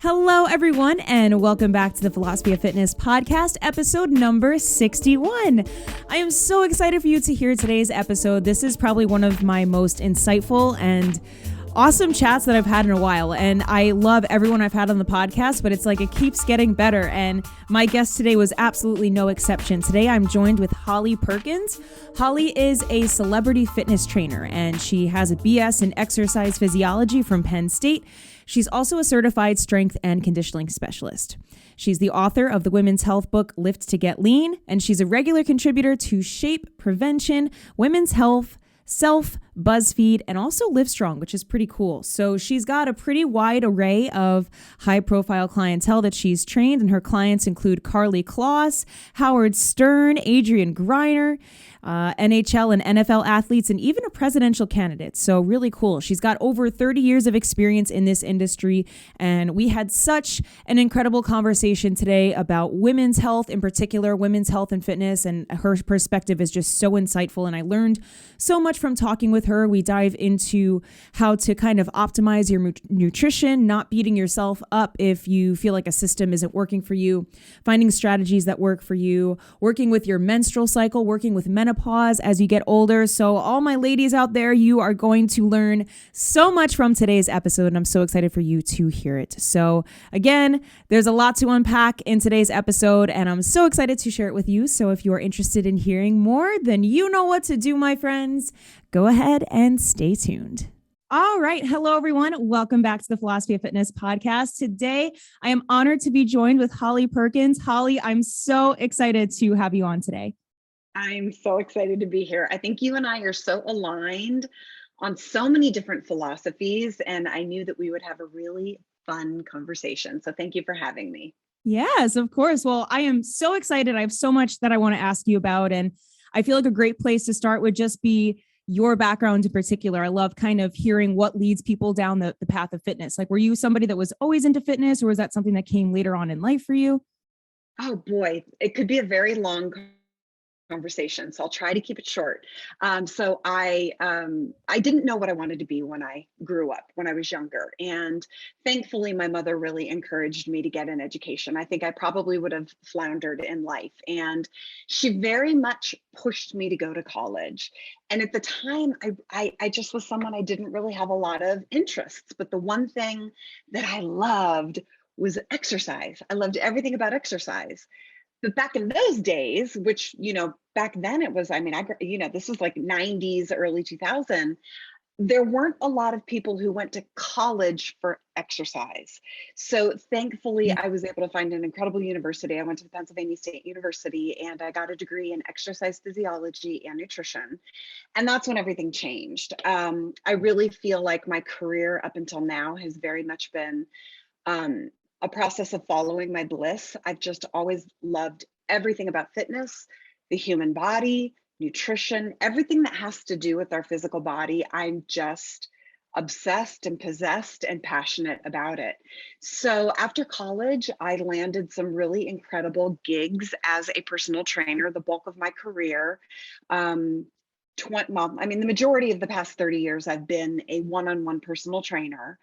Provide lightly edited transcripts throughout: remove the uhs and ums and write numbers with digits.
Hello, everyone, and welcome back to the Philosophy of Fitness podcast, episode number 61. I am so excited for you to hear today's episode. This is probably one of my most insightful and awesome chats that I've had in a while, and I love everyone I've had on the podcast, but it's like it keeps getting better, and my guest today was absolutely no exception. Today I'm joined with Holly Perkins. Holly is a celebrity fitness trainer, and she has a BS in Exercise Physiology from Penn State. She's also a certified strength and conditioning specialist. She's the author of the women's health book, Lift to Get Lean, and she's a regular contributor to Shape, Prevention, Women's Health, Self, BuzzFeed, and also LiveStrong, which is pretty cool. So she's got a pretty wide array of high-profile clientele that she's trained, and her clients include Karlie Kloss, Howard Stern, Adrian Grenier, NHL and NFL athletes, and even a presidential candidate. So really cool. She's got over 30 years of experience in this industry, and we had such an incredible conversation today about women's health, in particular, women's health and fitness, and her perspective is just so insightful, and I learned so much from talking with her. We dive into how to kind of optimize your nutrition, not beating yourself up if you feel like a system isn't working for you, finding strategies that work for you, working with your menstrual cycle, working with menopause as you get older. So all my ladies out there, you are going to learn so much from today's episode, and I'm so excited for you to hear it. So again, there's a lot to unpack in today's episode, and I'm so excited to share it with you. So if you are interested in hearing more, then you know what to do, my friends. Go ahead and stay tuned. All right. Hello, everyone. Welcome back to the Philosophy of Fitness podcast. Today, I am honored to be joined with Holly Perkins. Holly, I'm so excited to have you on today. I'm so excited to be here. I think you and I are so aligned on so many different philosophies, and I knew that we would have a really fun conversation. So thank you for having me. Yes, of course. Well, I am so excited. I have so much that I want to ask you about, and I feel like a great place to start would just be your background in particular. I love kind of hearing what leads people down the path of fitness. Like, were you somebody that was always into fitness, or was that something that came later on in life for you? Oh boy, it could be a very long conversation, so I'll try to keep it short. So I didn't know what I wanted to be when I grew up, when I was younger, and thankfully my mother really encouraged me to get an education. I think I probably would have floundered in life, and she very much pushed me to go to college. And at the time, I just was someone, I didn't really have a lot of interests, but the one thing that I loved was exercise. I loved everything about exercise. But back in those days, which, back then it was, this was like 90s, early 2000, there weren't a lot of people who went to college for exercise. So thankfully, I was able to find an incredible university. I went to the Pennsylvania State University, and I got a degree in exercise physiology and nutrition. And that's when everything changed. I really feel like my career up until now has very much been a process of following my bliss. I've just always loved everything about fitness, the human body, nutrition, everything that has to do with our physical body. I'm just obsessed and possessed and passionate about it. So after college, I landed some really incredible gigs as a personal trainer, the bulk of my career. The majority of the past 30 years, I've been a one-on-one personal trainer.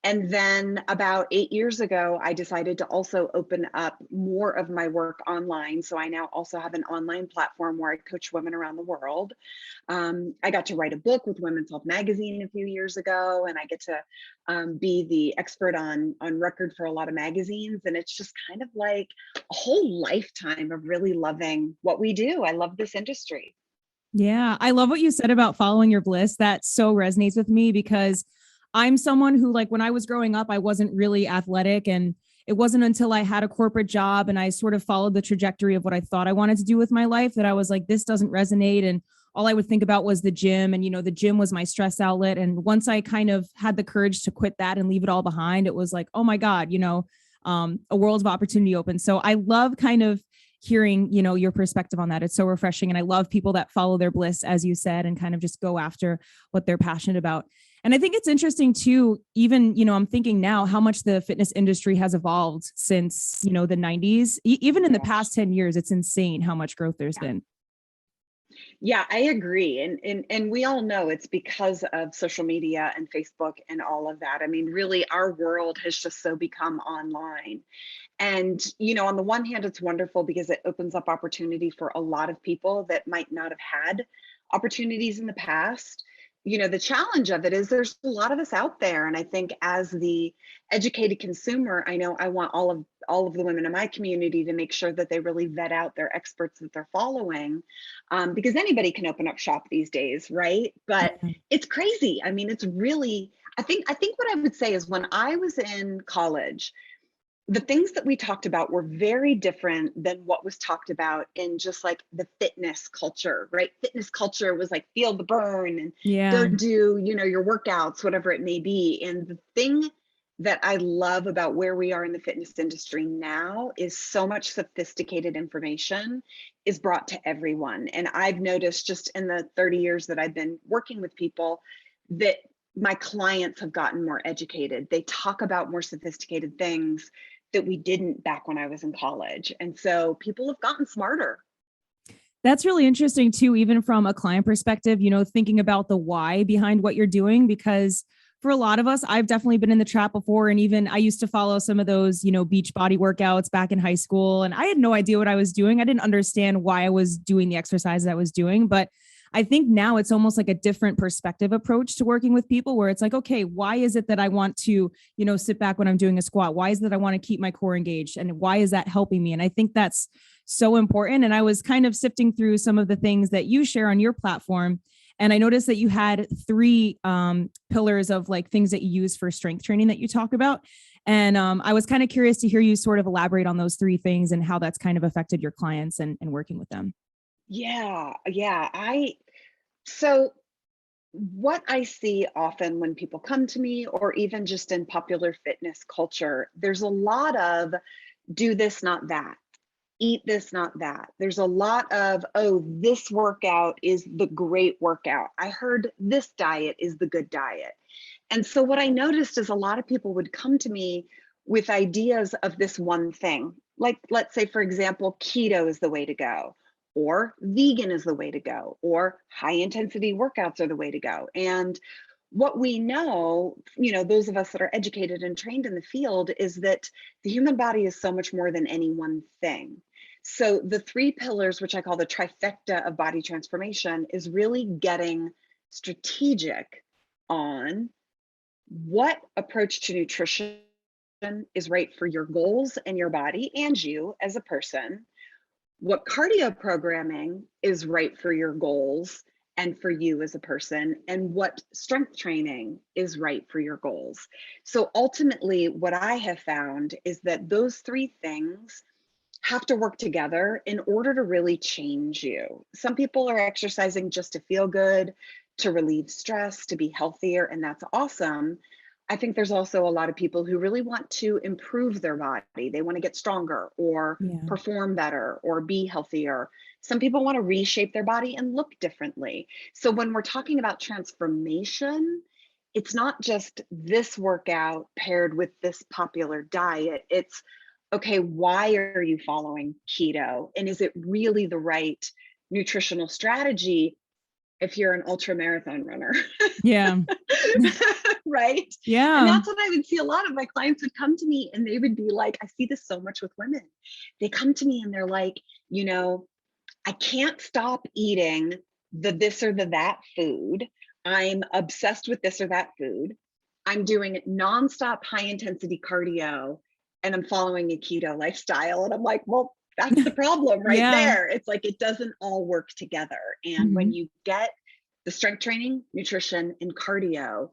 And then about 8 years ago, I decided to also open up more of my work online. So I now also have an online platform where I coach women around the world. I got to write a book with Women's Health Magazine a few years ago, and I get to be the expert on record for a lot of magazines. And it's just kind of like a whole lifetime of really loving what we do. I love this industry. Yeah, I love what you said about following your bliss. That so resonates with me because I'm someone who, like, when I was growing up, I wasn't really athletic, and it wasn't until I had a corporate job and I sort of followed the trajectory of what I thought I wanted to do with my life that I was like, this doesn't resonate. And all I would think about was the gym, and, the gym was my stress outlet. And once I kind of had the courage to quit that and leave it all behind, it was like, oh my God, a world of opportunity open. So I love kind of hearing, your perspective on that. It's so refreshing. And I love people that follow their bliss, as you said, and kind of just go after what they're passionate about. And I think it's interesting too, even, I'm thinking now how much the fitness industry has evolved since, the 90s, even in the past 10 years. It's insane how much growth there's been. Yeah, I agree. And we all know it's because of social media and Facebook and all of that. I mean, really, our world has just so become online. And, on the one hand, it's wonderful because it opens up opportunity for a lot of people that might not have had opportunities in the past. The challenge of it is there's a lot of us out there. And I think as the educated consumer, I know I want all of the women in my community to make sure that they really vet out their experts that they're following, because anybody can open up shop these days, right? But Yeah. it's crazy. I mean, it's really, I think what I would say is when I was in college, the things that we talked about were very different than what was talked about in just like the fitness culture, right? Fitness culture was like feel the burn and go Yeah. do, your workouts, whatever it may be. And the thing that I love about where we are in the fitness industry now is so much sophisticated information is brought to everyone. And I've noticed just in the 30 years that I've been working with people that my clients have gotten more educated. They talk about more sophisticated things that we didn't back when I was in college. And so people have gotten smarter. That's really interesting too, even from a client perspective, thinking about the why behind what you're doing, because for a lot of us, I've definitely been in the trap before. And even I used to follow some of those, beach body workouts back in high school. And I had no idea what I was doing. I didn't understand why I was doing the exercise I was doing. But I think now it's almost like a different perspective approach to working with people where it's like, okay, why is it that I want to, sit back when I'm doing a squat? Why is it that I want to keep my core engaged? And why is that helping me? And I think that's so important. And I was kind of sifting through some of the things that you share on your platform. And I noticed that you had three pillars of like things that you use for strength training that you talk about. And I was kind of curious to hear you sort of elaborate on those three things and how that's kind of affected your clients and working with them. Yeah. So what I see often when people come to me, or even just in popular fitness culture, there's a lot of do this, not that. Eat this, not that. There's a lot of, oh, this workout is the great workout. I heard this diet is the good diet. And so what I noticed is a lot of people would come to me with ideas of this one thing. Like, let's say, for example, keto is the way to go, or vegan is the way to go, or high intensity workouts are the way to go. And what we know, those of us that are educated and trained in the field, is that the human body is so much more than any one thing. So the three pillars, which I call the trifecta of body transformation, is really getting strategic on what approach to nutrition is right for your goals and your body and you as a person, what cardio programming is right for your goals and for you as a person, and what strength training is right for your goals. So ultimately, what I have found is that those three things have to work together in order to really change you. Some people are exercising just to feel good, to relieve stress, to be healthier, and that's awesome. I think there's also a lot of people who really want to improve their body. They want to get stronger or Yeah. perform better or be healthier. Some people want to reshape their body and look differently. So when we're talking about transformation, it's not just this workout paired with this popular diet. It's, okay, why are you following keto? And is it really the right nutritional strategy if you're an ultra marathon runner? Yeah. Right? And Yeah. that's what I would see. A lot of my clients would come to me and they would be like, I see this so much with women. They come to me and they're like, I can't stop eating the this or the that food. I'm obsessed with this or that food. I'm doing nonstop high intensity cardio and I'm following a keto lifestyle. And I'm like, well, that's the problem right Yeah. there. It's like it doesn't all work together. And when you get the strength training, nutrition, and cardio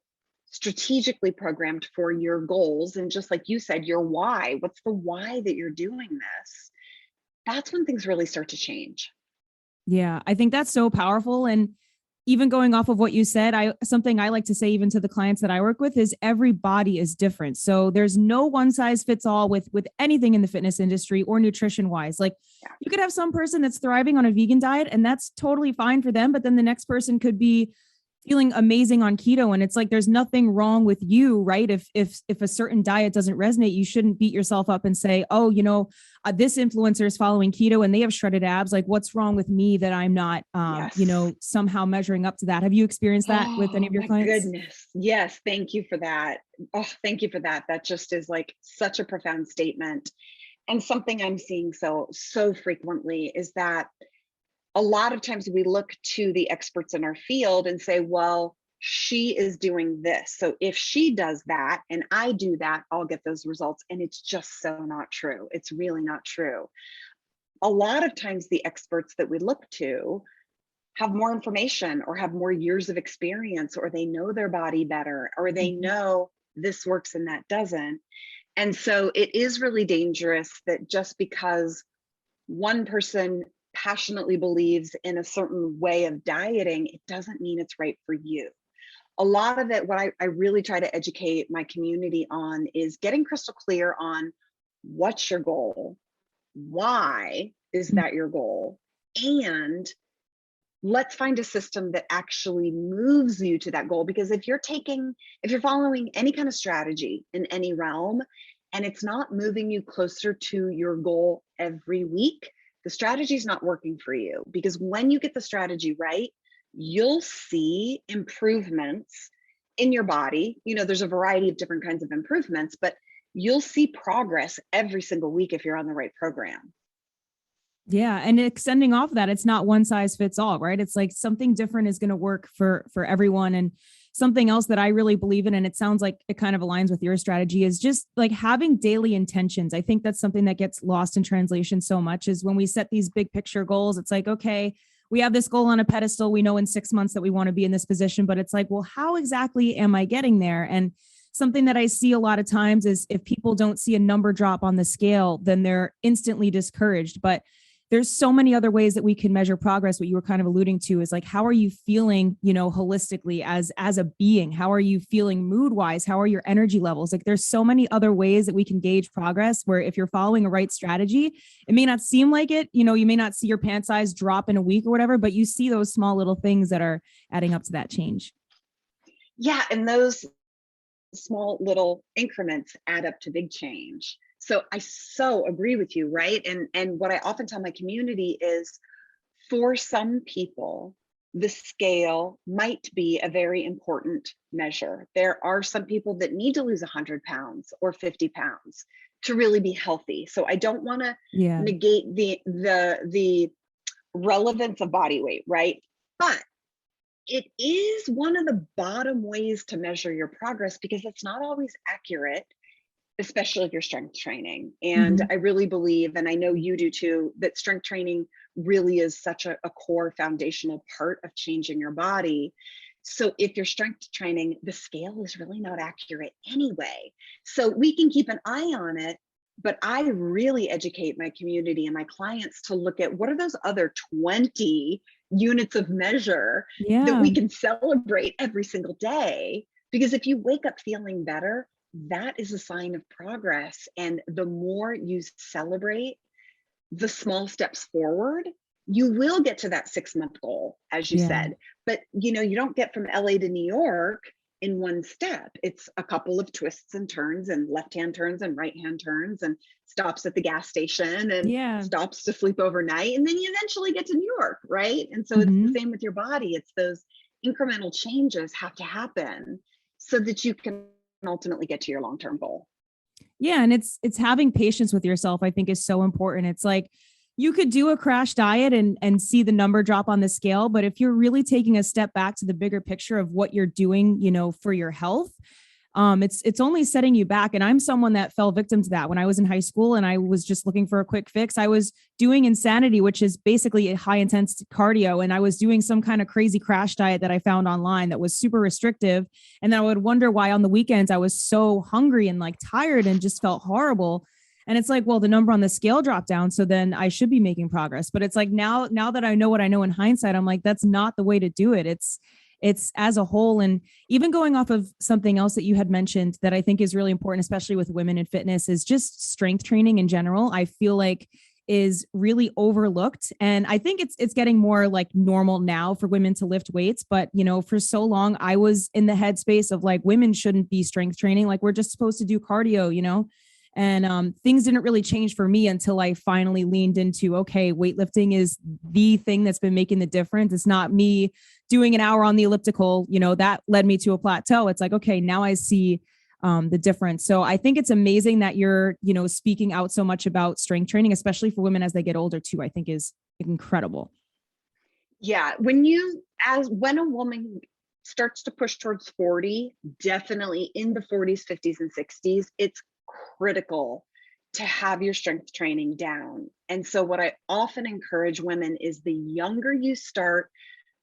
strategically programmed for your goals, and just like you said, your why, what's the why that you're doing this? That's when things really start to change. Yeah, I think that's so powerful. And even going off of what you said, something I like to say even to the clients that I work with is every body is different. So there's no one size fits all with anything in the fitness industry or nutrition wise. Like you could have some person that's thriving on a vegan diet and that's totally fine for them, but then the next person could be feeling amazing on keto. And it's like, there's nothing wrong with you, right? If a certain diet doesn't resonate, you shouldn't beat yourself up and say, oh, this influencer is following keto and they have shredded abs. Like, what's wrong with me that I'm not, Yes. somehow measuring up to that? Have you experienced that with any Oh of your my clients? goodness. Yes. Thank you for that. Oh, thank you for that. That just is like such a profound statement. And something I'm seeing so frequently is that a lot of times we look to the experts in our field and say, well, she is doing this. So if she does that and I do that, I'll get those results. And it's just so not true. It's really not true. A lot of times the experts that we look to have more information or have more years of experience, or they know their body better, or they Mhm. know this works and that doesn't. And so it is really dangerous that just because one person passionately believes in a certain way of dieting, it doesn't mean it's right for you. A lot of it, what I really try to educate my community on is getting crystal clear on what's your goal, why is that your goal, and let's find a system that actually moves you to that goal. Because if you're following any kind of strategy in any realm and it's not moving you closer to your goal every week, the strategy is not working for you. Because when you get the strategy right, you'll see improvements in your body. There's a variety of different kinds of improvements, but you'll see progress every single week if you're on the right program. Yeah. And extending off of that, it's not one size fits all, right? It's like something different is going to work for everyone. And something else that I really believe in, and it sounds like it kind of aligns with your strategy, is just like having daily intentions. I think that's something that gets lost in translation so much, is when we set these big picture goals, it's like, okay, we have this goal on a pedestal. We know in 6 months that we want to be in this position, but it's like, well, how exactly am I getting there? And something that I see a lot of times is if people don't see a number drop on the scale, then they're instantly discouraged. But there's so many other ways that we can measure progress. What you were kind of alluding to is like, how are you feeling, holistically as a being? How are you feeling mood wise? How are your energy levels? Like, there's so many other ways that we can gauge progress, where if you're following a right strategy, it may not seem like it, you may not see your pant size drop in a week or whatever, but you see those small little things that are adding up to that change. Yeah, and those small little increments add up to big change. So I so agree with you, right? And what I often tell my community is, for some people, the scale might be a very important measure. There are some people that need to lose 100 pounds or 50 pounds to really be healthy. So I don't want to Yeah. negate the relevance of body weight, right? But it is one of the bottom ways to measure your progress, because it's not always accurate, especially if you're strength training. And Mm-hmm. I really believe, and I know you do too, that strength training really is such a core foundational part of changing your body. So if you're strength training, the scale is really not accurate anyway. So we can keep an eye on it, but I really educate my community and my clients to look at what are those other 20 units of measure that Yeah. we can celebrate every single day. Because if you wake up feeling better, that is a sign of progress. And the more you celebrate the small steps forward, you will get to that 6-month goal, as you Yeah. said. But you don't get from LA to New York in one step. It's a couple of twists and turns and left-hand turns and right-hand turns and stops at the gas station and Yeah. stops to sleep overnight. And then you eventually get to New York, right? And so it's the Mm-hmm. same with your body. It's those incremental changes have to happen so that you can ultimately get to your long-term goal. Yeah. And it's having patience with yourself, I think, is so important. It's like, you could do a crash diet and see the number drop on the scale, but if you're really taking a step back to the bigger picture of what you're doing, for your health, it's only setting you back. And I'm someone that fell victim to that when I was in high school and I was just looking for a quick fix. I was doing insanity, which is basically a high intense cardio. And I was doing some kind of crazy crash diet that I found online that was super restrictive. And then I would wonder why on the weekends I was so hungry and like tired and just felt horrible. And it's like, well, the number on the scale dropped down. So then I should be making progress. But it's like, now that I know what I know in hindsight, I'm like, that's not the way to do it. It's as a whole. And even going off of something else that you had mentioned that I think is really important, especially with women in fitness, is just strength training in general. I feel like is really overlooked. And I think it's getting more like normal now for women to lift weights. But, for so long, I was in the headspace of like, women shouldn't be strength training. Like, we're just supposed to do cardio. And things didn't really change for me until I finally leaned into, okay, weightlifting is the thing that's been making the difference. It's not me doing an hour on the elliptical, that led me to a plateau. It's like, okay, now I see the difference. So I think it's amazing that you're, speaking out so much about strength training, especially for women as they get older too, I think is incredible. Yeah. When a woman starts to push towards 40, definitely in the 40s, 50s, and 60s, it's critical to have your strength training down. And so what I often encourage women is the younger you start,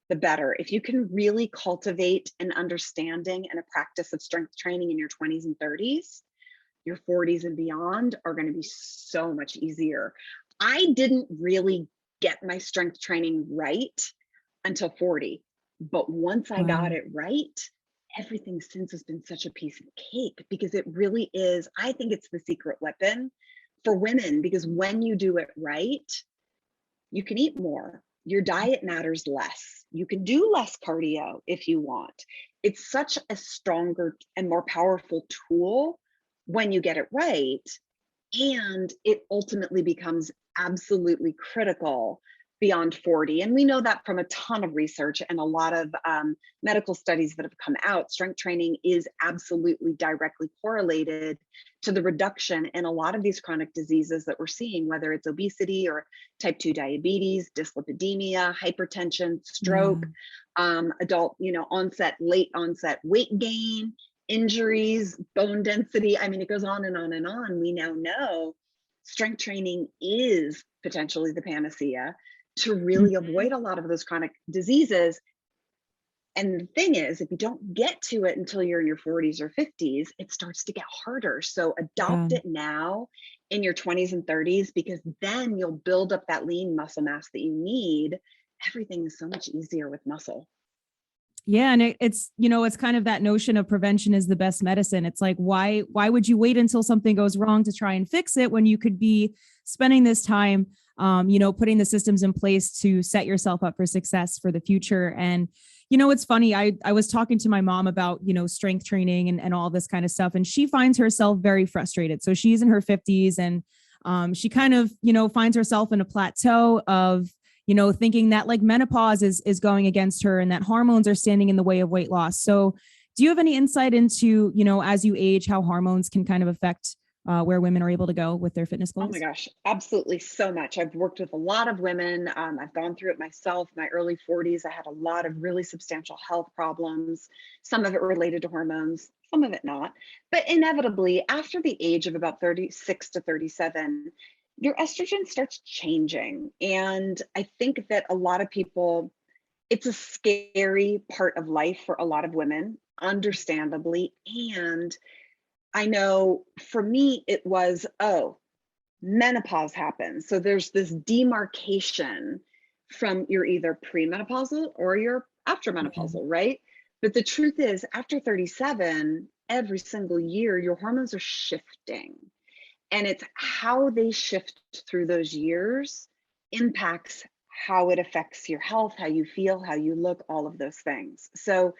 the better. If you can really cultivate an understanding and a practice of strength training in your 20s and 30s, your 40s and beyond are going to be so much easier. I didn't really get my strength training right until 40, but once I got it right, everything since has been such a piece of cake, because it really is. I think it's the secret weapon for women, because when you do it right, you can eat more. Your diet matters less. You can do less cardio if you want. It's such a stronger and more powerful tool when you get it right. And it ultimately becomes absolutely critical beyond 40. And we know that from a ton of research and a lot of medical studies that have come out. Strength training is absolutely directly correlated to the reduction in a lot of these chronic diseases that we're seeing, whether it's obesity or type 2 diabetes, dyslipidemia, hypertension, stroke, adult, late onset weight gain, injuries, bone density. I mean, it goes on and on and on. We now know strength training is potentially the panacea to really avoid a lot of those chronic diseases. And the thing is, if you don't get to it until you're in your 40s or 50s, it starts to get harder. So adopt it now in your 20s and 30s, because then you'll build up that lean muscle mass that you need. Everything is so much easier with muscle. Yeah. And it's kind of that notion of prevention is the best medicine. It's like, why would you wait until something goes wrong to try and fix it when you could be spending this time, putting the systems in place to set yourself up for success for the future. And, it's funny. I was talking to my mom about, strength training and all this kind of stuff. And she finds herself very frustrated. So she's in her 50s and she kind of, finds herself in a plateau of, thinking that like menopause is going against her and that hormones are standing in the way of weight loss. So do you have any insight into, as you age, how hormones can kind of affect where women are able to go with their fitness goals? Oh my gosh, absolutely, so much. I've worked with a lot of women. I've gone through it myself. My early 40s, I had a lot of really substantial health problems, some of it related to hormones, some of it not. But inevitably, after the age of about 36 to 37, your estrogen starts changing. And I think that a lot of people, it's a scary part of life for a lot of women, understandably. And I know for me, it was, menopause happens. So there's this demarcation from you're either premenopausal or you're aftermenopausal, right? But the truth is, after 37, every single year, your hormones are shifting. And it's how they shift through those years impacts how it affects your health, how you feel, how you look, all of those things. So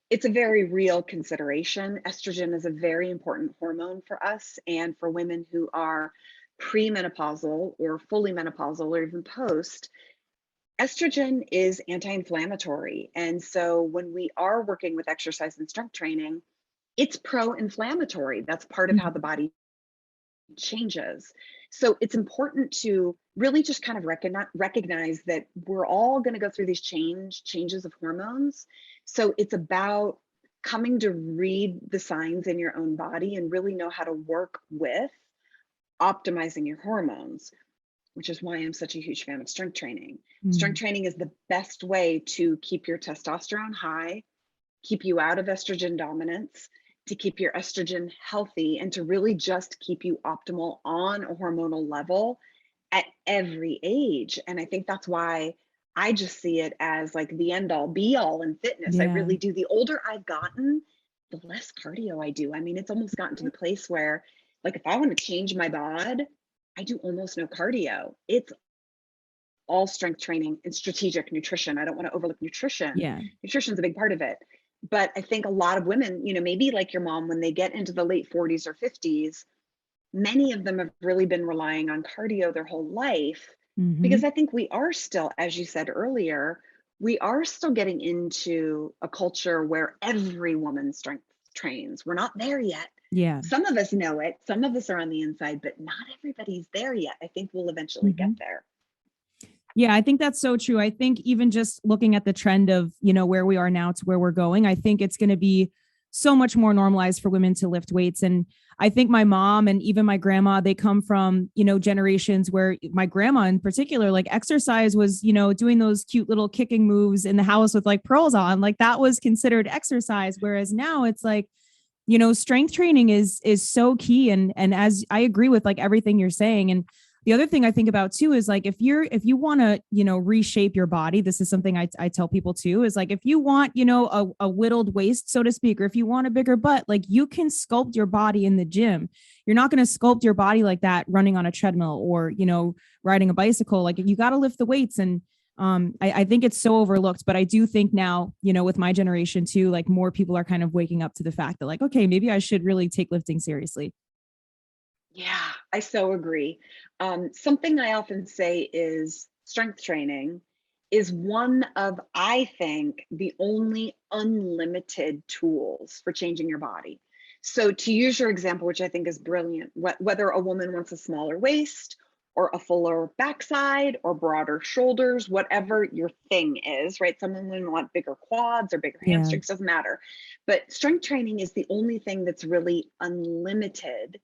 it's a very real consideration. Estrogen is a very important hormone for us and for women who are premenopausal or fully menopausal or even post. Estrogen is anti-inflammatory. And so when we are working with exercise and strength training, it's pro-inflammatory. That's part of how the body changes. So it's important to really just kind of recognize that we're all going to go through these changes of hormones. So it's about coming to read the signs in your own body and really know how to work with optimizing your hormones, which is why I'm such a huge fan of strength training. Strength training is the best way to keep your testosterone high, keep you out of estrogen dominance, to keep your estrogen healthy, and to really just keep you optimal on a hormonal level at every age. And I think that's why I just see it as like the end all be all in fitness. I really do. The older I've gotten, the less cardio I do. I mean, it's almost gotten to the place where, like, if I want to change my bod, I do almost no cardio. It's all strength training and strategic nutrition. I don't want to overlook nutrition. Yeah. Nutrition is a big part of it. But I think a lot of women, maybe like your mom, when they get into the late 40s or 50s, many of them have really been relying on cardio their whole life, because I think we are still, as you said earlier, we are still getting into a culture where every woman strength trains. We're not there yet. Yeah. Some of us know it, some of us are on the inside, but not everybody's there yet. I think we'll eventually get there. Yeah, I think that's so true. I think even just looking at the trend of, where we are now to where we're going, I think it's going to be so much more normalized for women to lift weights. And I think my mom and even my grandma, they come from, generations where my grandma in particular, like exercise was, doing those cute little kicking moves in the house with like pearls on, like that was considered exercise. Whereas now it's like, strength training is so key. And as I agree with like everything you're saying. And the other thing I think about too is like, if you want to, reshape your body, this is something I tell people too, is like, if you want, a whittled waist, so to speak, or if you want a bigger butt, like you can sculpt your body in the gym. You're not going to sculpt your body like that running on a treadmill or, riding a bicycle. Like you got to lift the weights. And I think it's so overlooked, but I do think now, with my generation too, like more people are kind of waking up to the fact that like, okay, maybe I should really take lifting seriously. Yeah, I so agree. Something I often say is strength training is one of, I think, the only unlimited tools for changing your body. So to use your example, which I think is brilliant, whether a woman wants a smaller waist or a fuller backside or broader shoulders, whatever your thing is, right? Some women want bigger quads or bigger hamstrings, doesn't matter. But strength training is the only thing that's really unlimited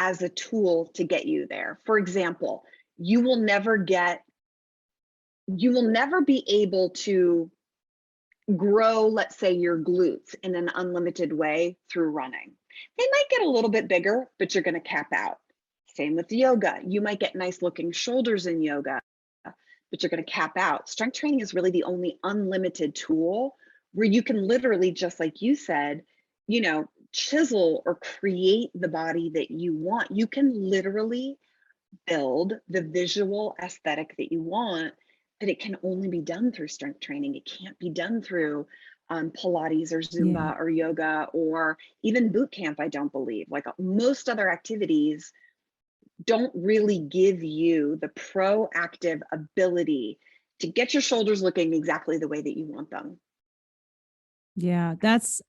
as a tool to get you there. For example, you will never be able to grow, let's say, your glutes in an unlimited way through running. They might get a little bit bigger, but you're going to cap out. Same with yoga. You might get nice looking shoulders in yoga, but you're going to cap out. Strength training is really the only unlimited tool where you can literally, just like you said, chisel or create the body that you want. You can literally build the visual aesthetic that you want, but it can only be done through strength training. It can't be done through Pilates or Zumba or yoga or even boot camp, I don't believe. Like most other activities don't really give you the proactive ability to get your shoulders looking exactly the way that you want them. Yeah, that's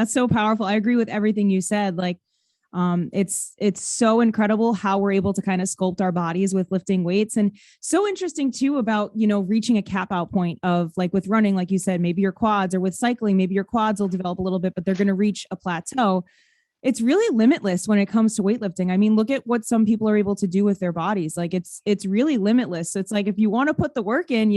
so powerful. I agree with everything you said. Like, it's so incredible how we're able to kind of sculpt our bodies with lifting weights, and so interesting too about, reaching a cap out point of like with running, like you said, maybe your quads, or with cycling, maybe your quads will develop a little bit, but they're going to reach a plateau. It's really limitless when it comes to weightlifting. I mean, look at what some people are able to do with their bodies. Like it's really limitless. So it's like, if you want to put the work in,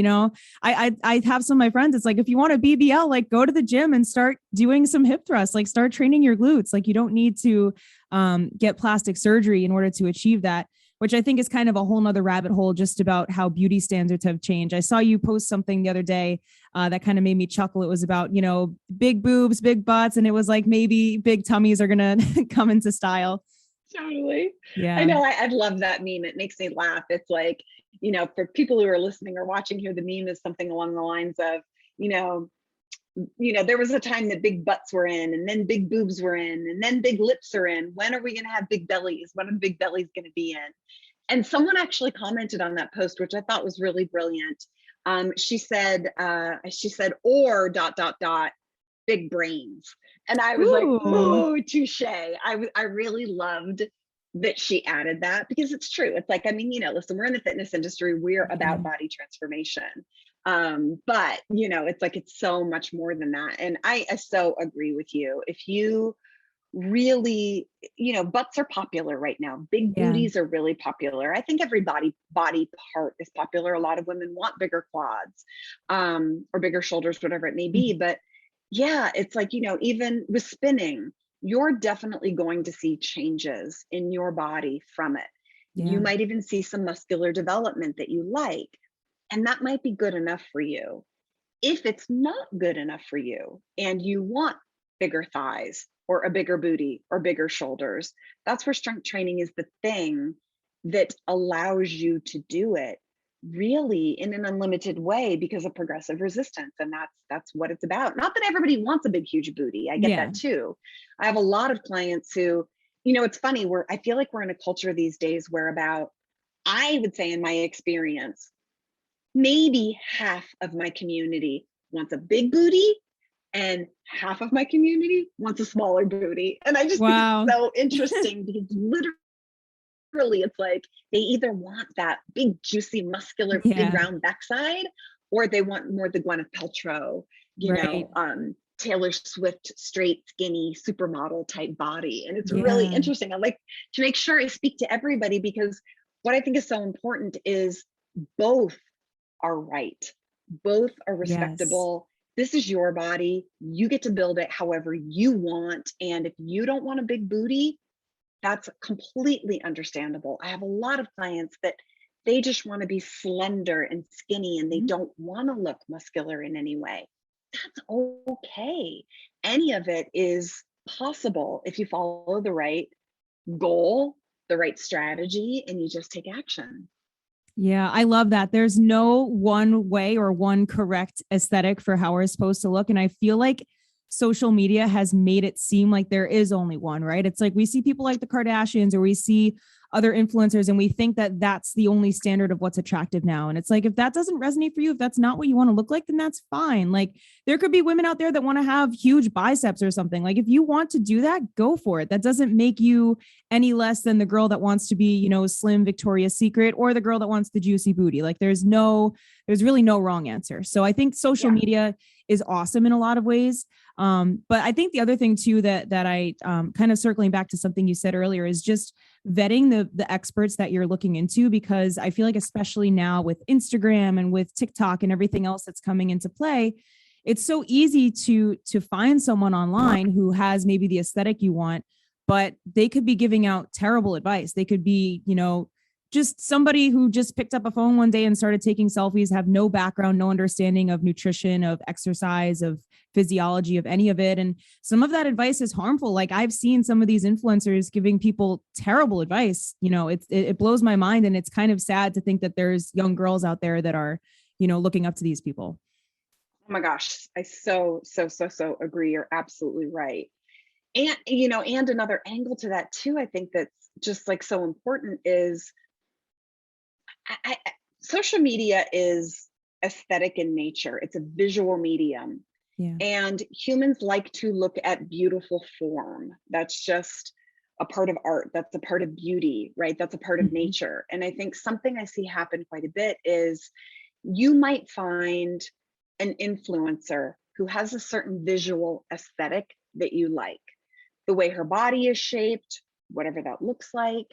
I have some of my friends, it's like, if you want a BBL, like go to the gym and start doing some hip thrusts, like start training your glutes. Like you don't need to get plastic surgery in order to achieve that, which I think is kind of a whole nother rabbit hole just about how beauty standards have changed. I saw you post something the other day that kind of made me chuckle. It was about, big boobs, big butts, and it was like maybe big tummies are going to come into style. Totally. Yeah. I know. I love that meme. It makes me laugh. It's like, for people who are listening or watching here, the meme is something along the lines of, there was a time that big butts were in, and then big boobs were in, and then big lips are in. When are we going to have big bellies? When are the big bellies going to be in? And someone actually commented on that post, which I thought was really brilliant. She said, or ... big brains. And I was like, oh, touche. I really loved that she added that, because it's true. It's like, I mean, listen, we're in the fitness industry. We're about body transformation. But it's like, it's so much more than that. And I so agree with you. If you really, butts are popular right now. Big booties are really popular. I think every body part is popular. A lot of women want bigger quads, or bigger shoulders, whatever it may be. But yeah, it's like, even with spinning, you're definitely going to see changes in your body from it. You might even see some muscular development that you like, and that might be good enough for you. If it's not good enough for you and you want bigger thighs or a bigger booty or bigger shoulders, that's where strength training is the thing that allows you to do it really in an unlimited way because of progressive resistance. And that's what it's about. Not that everybody wants a big, huge booty. I get Yeah. that too. I have a lot of clients who, it's funny, I feel like we're in a culture these days where I would say in my experience, maybe half of my community wants a big booty and half of my community wants a smaller booty. And I just think Wow. it's so interesting because literally it's like they either want that big, juicy, muscular, big round backside, or they want more the Gwyneth Paltrow, Taylor Swift, straight, skinny, supermodel type body. And it's really interesting. I like to make sure I speak to everybody because what I think is so important is both are right. Both are respectable. This is your body. You get to build it however you want. And if you don't want a big booty, that's completely understandable. I have a lot of clients that they just want to be slender and skinny and they don't want to look muscular in any way. That's okay. Any of it is possible if you follow the right goal, the right strategy, and you just take action. Yeah, I love that. There's no one way or one correct aesthetic for how we're supposed to look. And I feel like social media has made it seem like there is only one, right? It's like we see people like the Kardashians or we see other influencers and we think that that's the only standard of what's attractive now. And it's like, if that doesn't resonate for you, if that's not what you want to look like, then that's fine. Like there could be women out there that want to have huge biceps or something. Like if you want to do that, go for it. That doesn't make you any less than the girl that wants to be, slim Victoria's Secret or the girl that wants the juicy booty. Like there's really no wrong answer. So I think social media is awesome in a lot of ways. But I think the other thing too, that I kind of circling back to something you said earlier is just vetting the experts that you're looking into, because I feel like, especially now with Instagram and with TikTok and everything else that's coming into play, it's so easy to find someone online who has maybe the aesthetic you want, but they could be giving out terrible advice. They could be, just somebody who just picked up a phone one day and started taking selfies, have no background, no understanding of nutrition, of exercise, of physiology, of any of it. And some of that advice is harmful. Like I've seen some of these influencers giving people terrible advice. It blows my mind. And it's kind of sad to think that there's young girls out there that are, looking up to these people. Oh my gosh. I so agree. You're absolutely right. And, and another angle to that too, I think that's just like so important is social media is aesthetic in nature. It's a visual medium. Yeah. And humans like to look at beautiful form. That's just a part of art. That's a part of beauty, right? That's a part of nature. And I think something I see happen quite a bit is you might find an influencer who has a certain visual aesthetic that you like. The way her body is shaped, whatever that looks like,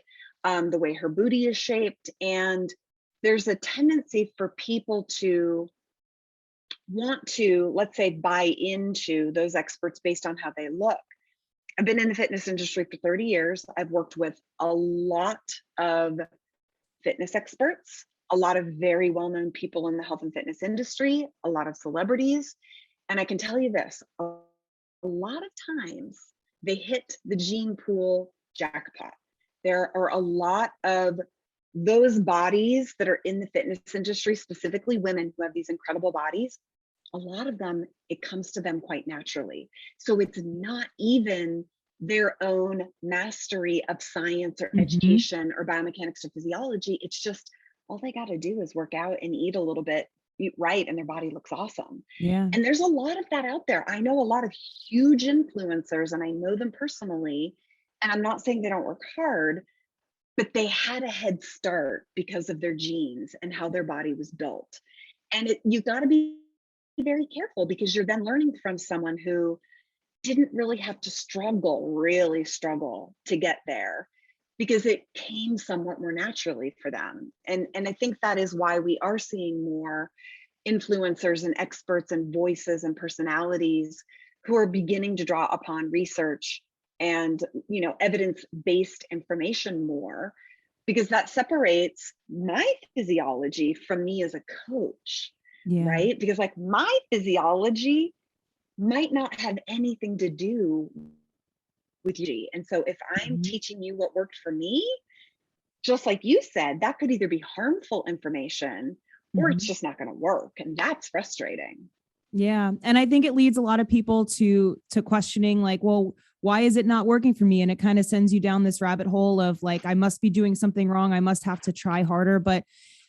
the way her booty is shaped. And there's a tendency for people to want to, let's say, buy into those experts based on how they look. I've been in the fitness industry for 30 years. I've worked with a lot of fitness experts, a lot of very well-known people in the health and fitness industry, a lot of celebrities. And I can tell you this, a lot of times they hit the gene pool jackpot. There are a lot of those bodies that are in the fitness industry, specifically women who have these incredible bodies. A lot of them, it comes to them quite naturally. So it's not even their own mastery of science or education or biomechanics or physiology. It's just all they got to do is work out and eat a little bit, eat right, and their body looks awesome. Yeah. And there's a lot of that out there. I know a lot of huge influencers and I know them personally. And I'm not saying they don't work hard, but they had a head start because of their genes and how their body was built. And you got to be very careful because you're then learning from someone who didn't really have to really struggle to get there because it came somewhat more naturally for them. And I think that is why we are seeing more influencers and experts and voices and personalities who are beginning to draw upon research and evidence-based information more, because that separates my physiology from me as a coach, right? Because like my physiology might not have anything to do with you. And so if I'm teaching you what worked for me, just like you said, that could either be harmful information or it's just not going to work. And that's frustrating. Yeah. And I think it leads a lot of people to questioning like, well, why is it not working for me? And it kind of sends you down this rabbit hole of like, I must be doing something wrong. I must have to try harder. But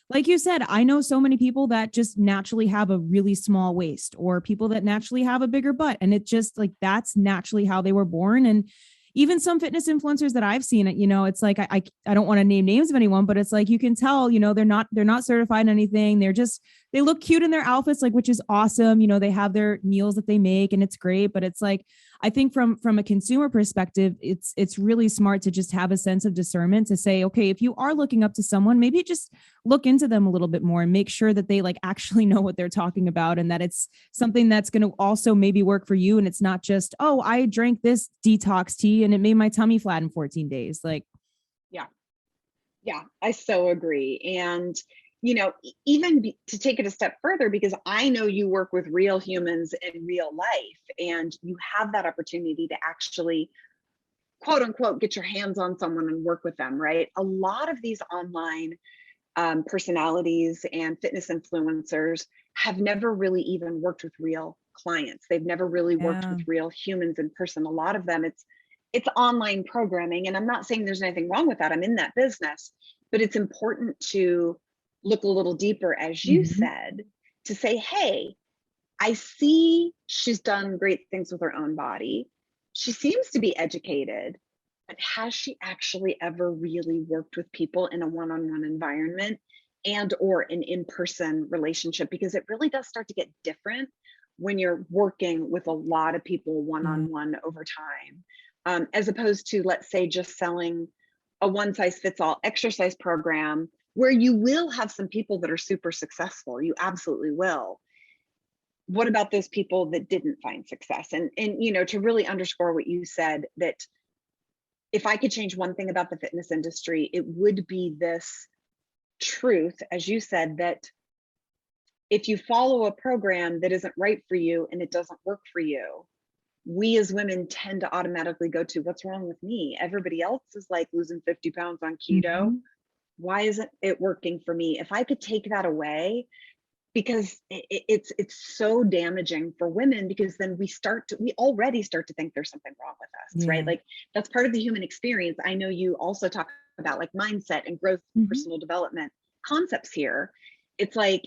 like you said, I know so many people that just naturally have a really small waist, or people that naturally have a bigger butt. And it just like, that's naturally how they were born. And even some fitness influencers that I've seen it, it's like, I don't want to name names of anyone, but it's like, you can tell, they're not certified in anything. They look cute in their outfits, like, which is awesome. They have their meals that they make and it's great, but it's like, I think from a consumer perspective, it's really smart to just have a sense of discernment to say, okay, if you are looking up to someone, maybe just look into them a little bit more and make sure that they like actually know what they're talking about, and that it's something that's going to also maybe work for you. And it's not just, oh, I drank this detox tea and it made my tummy flat in 14 days. Like, yeah, I so agree. And even to take it a step further, because I know you work with real humans in real life, and you have that opportunity to actually, quote unquote, get your hands on someone and work with them, right? A lot of these online personalities and fitness influencers have never really even worked with real clients. They've never really worked with real humans in person. A lot of them, it's online programming. And I'm not saying there's anything wrong with that. I'm in that business, but it's important to look a little deeper, as you said, to say, hey, I see she's done great things with her own body. She seems to be educated, but has she actually ever really worked with people in a one-on-one environment and or an in-person relationship? Because it really does start to get different when you're working with a lot of people one-on-one over time, as opposed to, let's say, just selling a one-size-fits-all exercise program, where you will have some people that are super successful. You absolutely will. What about those people that didn't find success? And to really underscore what you said, that if I could change one thing about the fitness industry, it would be this truth, as you said, that if you follow a program that isn't right for you and it doesn't work for you, we as women tend to automatically go to, what's wrong with me? Everybody else is like losing 50 pounds on keto. Why isn't it working for me? If I could take that away, because it's so damaging for women, because then we already start to think there's something wrong with us, right? Like, that's part of the human experience. I know you also talk about like mindset and growth, personal development concepts here. It's like,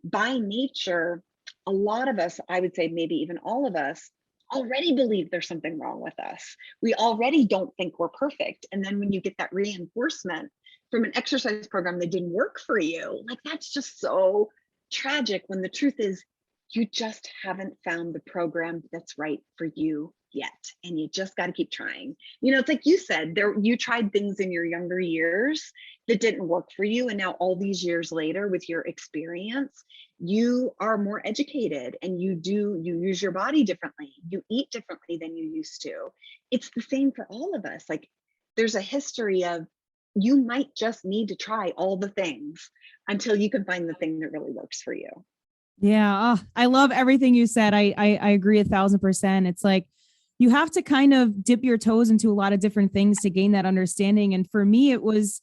by nature, a lot of us, I would say maybe even all of us, already believe there's something wrong with us. We already don't think we're perfect. And then when you get that reinforcement from an exercise program that didn't work for you, like, that's just so tragic, when the truth is you just haven't found the program that's right for you yet, and you just got to keep trying. It's like you said, you tried things in your younger years that didn't work for you, and now all these years later, with your experience, you are more educated, and you use your body differently, you eat differently than you used to. It's the same for all of us. Like, there's a history of, you might just need to try all the things until you can find the thing that really works for you. Yeah. Oh, I love everything you said. I agree 1,000%. It's like, you have to kind of dip your toes into a lot of different things to gain that understanding. And for me, it was,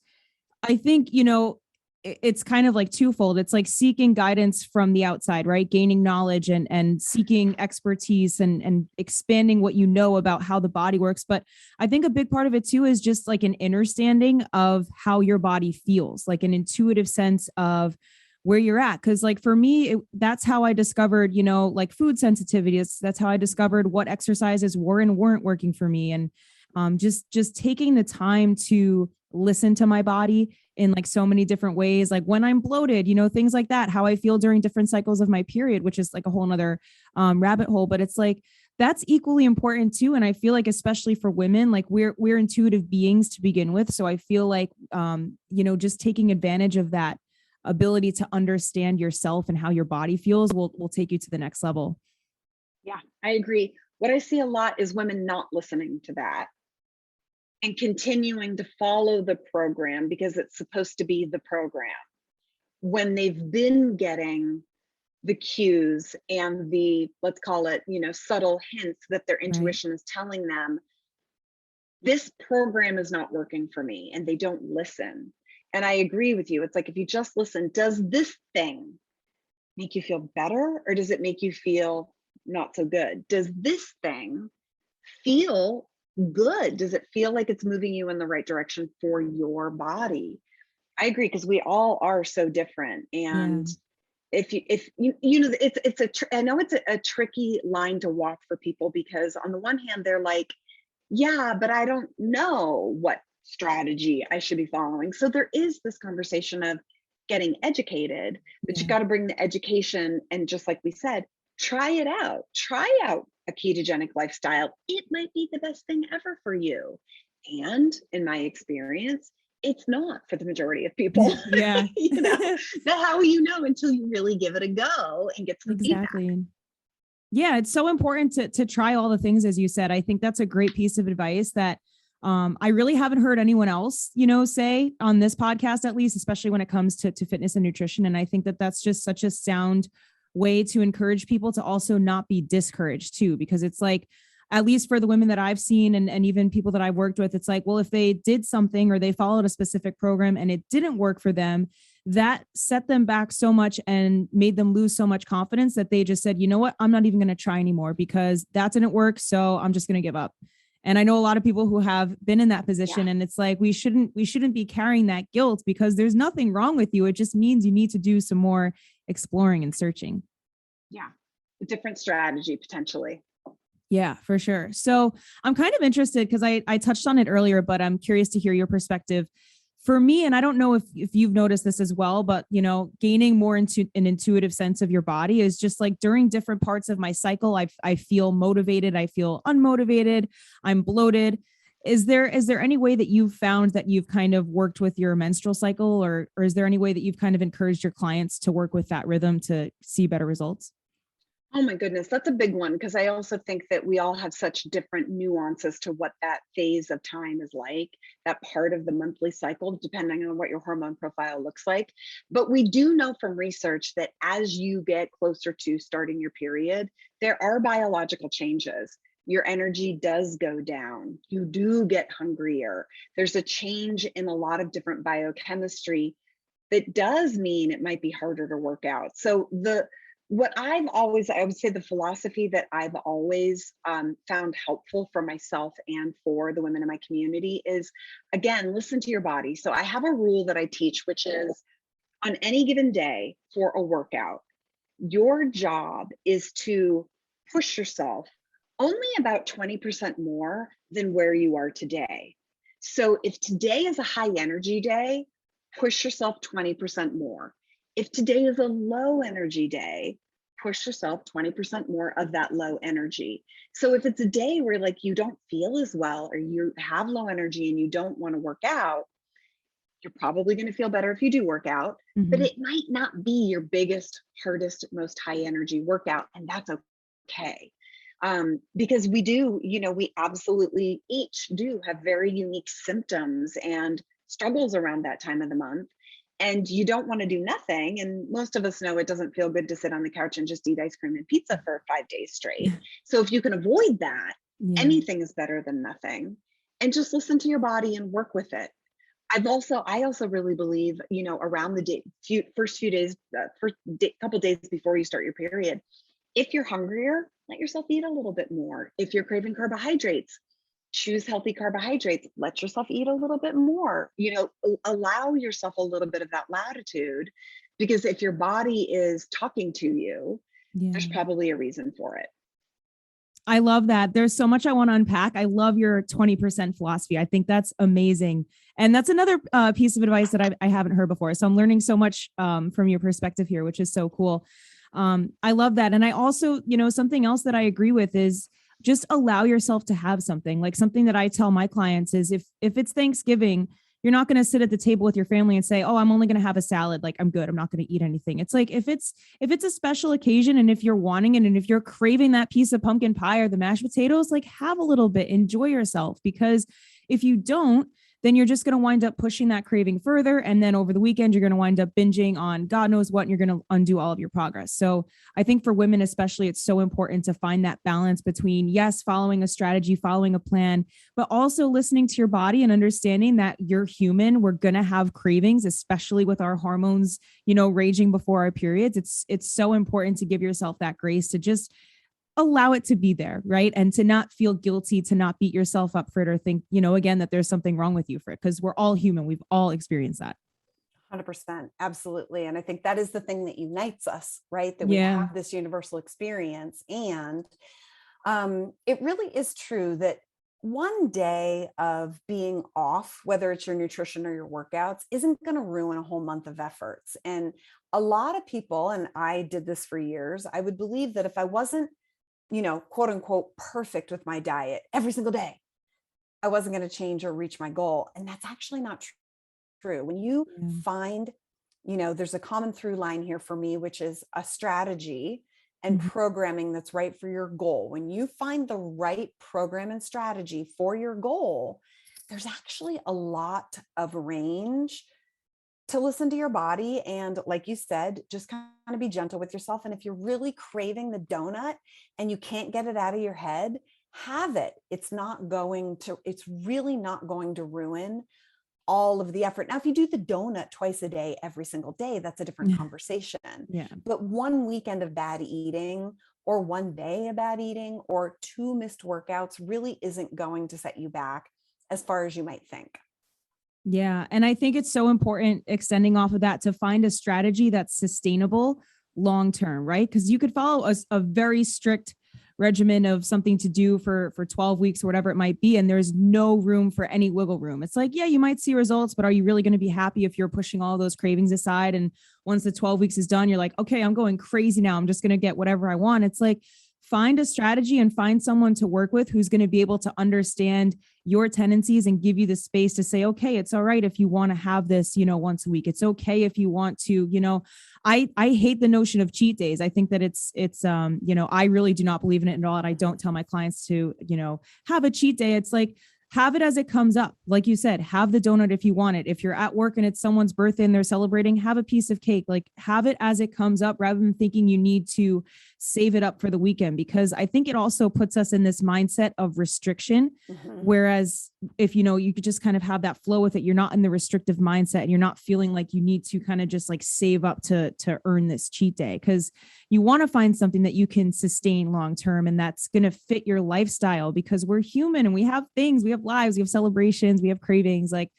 I think, it's kind of like twofold. It's like seeking guidance from the outside, right? Gaining knowledge and seeking expertise and expanding what you know about how the body works. But I think a big part of it too is just like an understanding of how your body feels, like an intuitive sense of where you're at. Cause like for me, that's how I discovered, like food sensitivities. That's how I discovered what exercises were and weren't working for me. And just taking the time to listen to my body in like so many different ways, like when I'm bloated, things like that, how I feel during different cycles of my period, which is like a whole nother rabbit hole. But it's like, that's equally important too. And I feel like, especially for women, like we're intuitive beings to begin with. So I feel like, just taking advantage of that ability to understand yourself and how your body feels will take you to the next level. Yeah, I agree. What I see a lot is women not listening to that and continuing to follow the program because it's supposed to be the program, when they've been getting the cues and the, let's call it, subtle hints that their intuition is telling them, this program is not working for me, and they don't listen. And I agree with you. It's like, if you just listen, does this thing make you feel better, or does it make you feel not so good? Does this thing feel good? Does it feel like it's moving you in the right direction for your body? I agree, because we all are so different. And if you know, I know it's a tricky line to walk for people, because on the one hand, they're like, yeah, but I don't know what strategy I should be following. So there is this conversation of getting educated, but you got to bring the education. And just like we said, try out a ketogenic lifestyle. It might be the best thing ever for you. And in my experience, it's not for the majority of people. Yeah. You know, how will you know until you really give it a go and get some feedback? Yeah, it's so important to try all the things, as you said. I think that's a great piece of advice that I really haven't heard anyone else, say on this podcast, at least, especially when it comes to fitness and nutrition. And I think that that's just such a sound way to encourage people to also not be discouraged too, because it's like, at least for the women that I've seen and even people that I've worked with, it's like, well, if they did something or they followed a specific program and it didn't work for them, that set them back so much and made them lose so much confidence that they just said, you know what, I'm not even going to try anymore because that didn't work. So I'm just going to give up. And I know a lot of people who have been in that position, and it's like, we shouldn't be carrying that guilt, because there's nothing wrong with you. It just means you need to do some more exploring and searching. Yeah. A different strategy potentially. Yeah, for sure. So I'm kind of interested, because I touched on it earlier, but I'm curious to hear your perspective. For me, and I don't know if you've noticed this as well, but, gaining more into an intuitive sense of your body is just like, during different parts of my cycle, I feel motivated, I feel unmotivated, I'm bloated. Is there any way that you've found that you've kind of worked with your menstrual cycle, or is there any way that you've kind of encouraged your clients to work with that rhythm to see better results? Oh my goodness, that's a big one, because I also think that we all have such different nuances to what that phase of time is like, that part of the monthly cycle, depending on what your hormone profile looks like. But we do know from research that as you get closer to starting your period, there are biological changes. Your energy does go down. You do get hungrier. There's a change in a lot of different biochemistry that does mean it might be harder to work out. So I would say the philosophy that I've always found helpful for myself and for the women in my community is, again, listen to your body. So I have a rule that I teach, which is, on any given day for a workout, your job is to push yourself only about 20% more than where you are today. So if today is a high energy day, push yourself 20% more. If today is a low energy day, push yourself 20% more of that low energy. So if it's a day where like you don't feel as well, or you have low energy and you don't want to work out, you're probably going to feel better if you do work out, but it might not be your biggest, hardest, most high energy workout. And that's okay. Because we absolutely each do have very unique symptoms and struggles around that time of the month. And you don't want to do nothing. And most of us know it doesn't feel good to sit on the couch and just eat ice cream and pizza for 5 days straight. So if you can avoid that, anything is better than nothing. And just listen to your body and work with it. I also really believe, around the first few days, couple days before you start your period, if you're hungrier, let yourself eat a little bit more. If you're craving carbohydrates, choose healthy carbohydrates, let yourself eat a little bit more, allow yourself a little bit of that latitude, because if your body is talking to you, there's probably a reason for it. I love that. There's so much I want to unpack. I love your 20% philosophy. I think that's amazing. And that's another piece of advice that I haven't heard before. So I'm learning so much from your perspective here, which is so cool. I love that. And I also, something else that I agree with is just allow yourself to have something. Like, something that I tell my clients is, if it's Thanksgiving, you're not going to sit at the table with your family and say, oh, I'm only going to have a salad. Like, I'm good. I'm not going to eat anything. It's like, if it's a special occasion, and if you're wanting it, and if you're craving that piece of pumpkin pie or the mashed potatoes, like, have a little bit, enjoy yourself. Because if you don't, then you're just going to wind up pushing that craving further. And then over the weekend, you're going to wind up binging on God knows what, and you're going to undo all of your progress. So I think for women, especially, it's so important to find that balance between, yes, following a strategy, following a plan, but also listening to your body and understanding that you're human. We're going to have cravings, especially with our hormones, raging before our periods. It's so important to give yourself that grace to just allow it to be there, right? And to not feel guilty, to not beat yourself up for it, or think, again, that there's something wrong with you for it, because we're all human. We've all experienced that. 100%. Absolutely. And I think that is the thing that unites us, right? That we Yeah. have this universal experience. And it really is true that one day of being off, whether it's your nutrition or your workouts, isn't going to ruin a whole month of efforts. And a lot of people, and I did this for years, I would believe that if I wasn't, quote unquote, perfect with my diet every single day, I wasn't going to change or reach my goal. And that's actually not true. When you find, there's a common through line here for me, which is a strategy and programming that's right for your goal. When you find the right program and strategy for your goal, there's actually a lot of range to listen to your body. And like you said, just kind of be gentle with yourself. And if you're really craving the donut and you can't get it out of your head, have it. It's really not going to ruin all of the effort. Now, if you do the donut twice a day, every single day, that's a different conversation. Yeah. But one weekend of bad eating, or one day of bad eating, or 2 missed workouts really isn't going to set you back as far as you might think. Yeah. And I think it's so important, extending off of that, to find a strategy that's sustainable long-term, right? Because you could follow a very strict regimen of something to do for 12 weeks or whatever it might be, and there's no room for any wiggle room. It's like, yeah, you might see results, but are you really going to be happy if you're pushing all those cravings aside? And once the 12 weeks is done, you're like, okay, I'm going crazy now, I'm just going to get whatever I want. It's like, find a strategy and find someone to work with who's going to be able to understand your tendencies and give you the space to say, okay, it's all right if you want to have this, once a week. It's okay if you want to, I hate the notion of cheat days. I think that it's I really do not believe in it at all. And I don't tell my clients to, have a cheat day. It's like, have it as it comes up. Like you said, have the donut if you want it. If you're at work and it's someone's birthday and they're celebrating, have a piece of cake. Like, have it as it comes up, rather than thinking you need to save it up for the weekend. Because I think it also puts us in this mindset of restriction. Whereas if, you could just kind of have that flow with it, you're not in the restrictive mindset and you're not feeling like you need to kind of just like save up to earn this cheat day. Because you want to find something that you can sustain long-term and that's going to fit your lifestyle, because we're human and we have things, we have lives, we have celebrations, we have cravings. Like,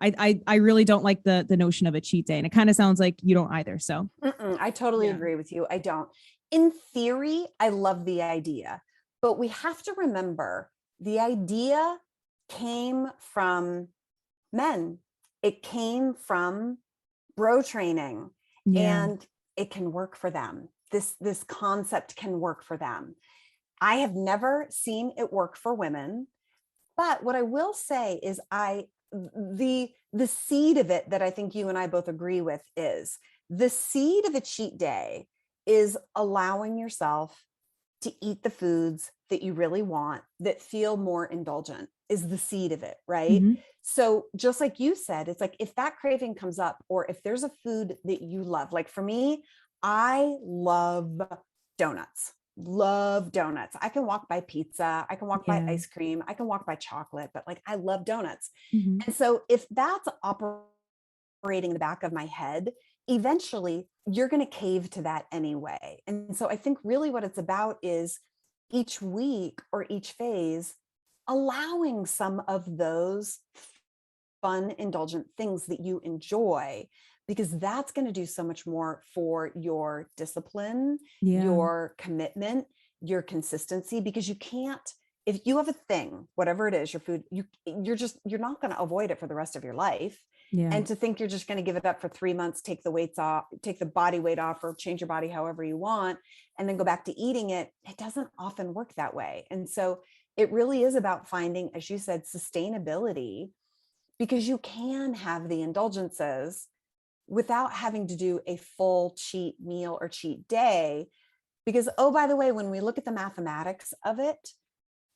I really don't like the notion of a cheat day. And it kind of sounds like you don't either. So I totally agree with you. I don't. In theory, I love the idea, but we have to remember the idea came from men. It came from bro training, and it can work for them. This concept can work for them. I have never seen it work for women, but what I will say is the seed of it that I think you and I both agree with is the seed of a cheat day is allowing yourself to eat the foods that you really want, that feel more indulgent, is the seed of it, right? So just like you said, it's like, if that craving comes up, or if there's a food that you love, like for me, I love donuts. I can walk by pizza. I can walk by ice cream. I can walk by chocolate, but like, I love donuts. And so if that's operating in the back of my head, eventually you're going to cave to that anyway. And so I think really what it's about is each week or each phase, allowing some of those fun, indulgent things that you enjoy, because that's going to do so much more for your discipline, your commitment, your consistency, because you can't, if you have a thing, whatever it is, your food, you're not going to avoid it for the rest of your life. And to think you're just going to give it up for 3 months, take the weights off, take the body weight off, or change your body however you want, and then go back to eating it, it doesn't often work that way. And so it really is about finding, as you said, sustainability, because you can have the indulgences without having to do a full cheat meal or cheat day. Because, oh, by the way, when we look at the mathematics of it,